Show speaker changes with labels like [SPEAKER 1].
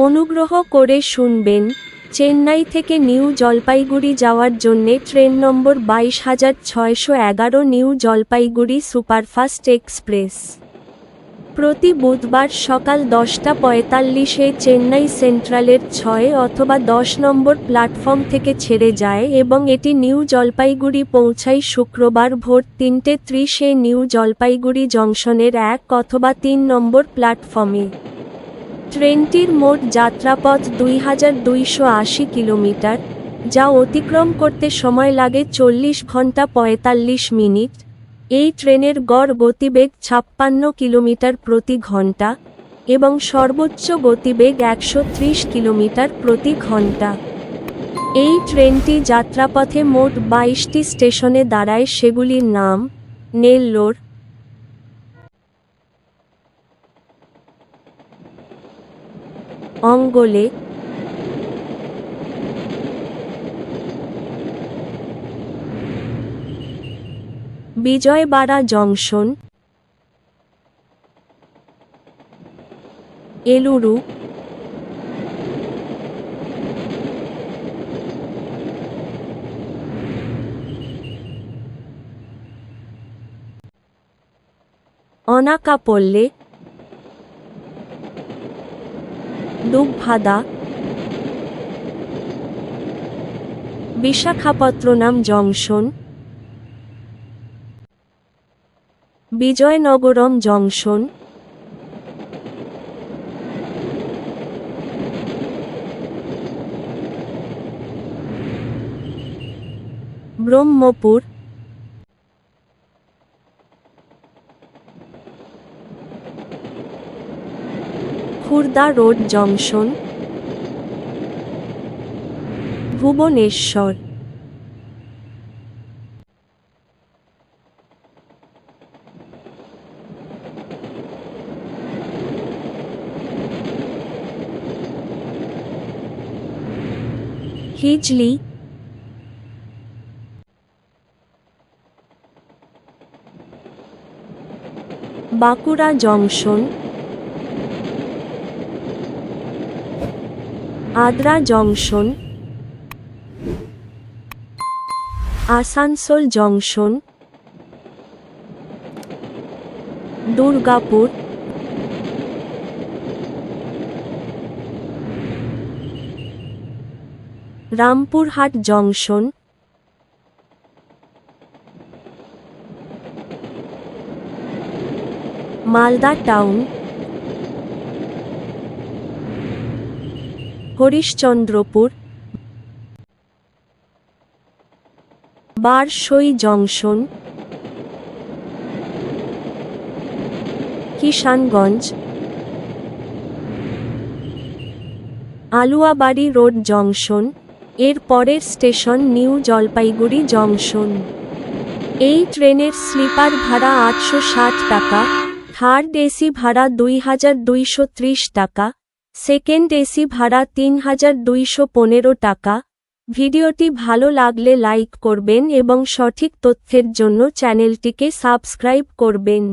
[SPEAKER 1] অনুগ্রহ করে শুনবেন, চেন্নাই থেকে নিউ জলপাইগুড়ি যাওয়ার জন্যে ট্রেন নম্বর 22,611 নিউ জলপাইগুড়ি সুপারফাস্ট এক্সপ্রেস প্রতি বুধবার সকাল 10:45-এ চেন্নাই সেন্ট্রালের 6 অথবা 10 নম্বর প্ল্যাটফর্ম থেকে ছেড়ে যায় এবং এটি নিউ জলপাইগুড়ি পৌঁছায় শুক্রবার ভোর 3:30-এ নিউ জলপাইগুড়ি জংশনের 1 অথবা 3 নম্বর প্ল্যাটফর্মে। ট্রেনটির মোট যাত্রাপথ 2280 কিলোমিটার, যা অতিক্রম করতে সময় লাগে 40 ঘন্টা 45 মিনিট। এই ট্রেনের গড় গতিবেগ 56 কিলোমিটার প্রতি ঘন্টা এবং সর্বোচ্চ গতিবেগ 130 কিলোমিটার প্রতি ঘন্টা। এই ট্রেনটি যাত্রাপথে মোট 22টি স্টেশনে দাঁড়ায়, সেগুলির নাম: নেল্লোর, অঙ্গলে, বিজয়বাড়া জংশন, এলুরু, অনাকাপল্লে, দুবভাদা, Visakhapatnam junction, Vizianagaram junction, Brahmapur, Khurda Road junction, Bhubaneswar. Hijli, Bankura junction, Adra junction, Asansol junction, Durgapur, Rampurhat junction, Malda Town, Harishchandrapur, Barsoi junction, Kishanganj, Aluabari Road junction. এর পরের স্টেশন নিউ জলপাইগুড়ি জংশন। এই ট্রেনের স্লিপার ভাড়া 860 টাকা, থার্ড এসি ভাড়া 2230 টাকা, সেকেন্ড এসি ভাড়া 3215 টাকা। ভিডিওটি ভালো লাগলে লাইক করবেন এবং সঠিক তথ্যের জন্য চ্যানেলটিকে সাবস্ক্রাইব করবেন।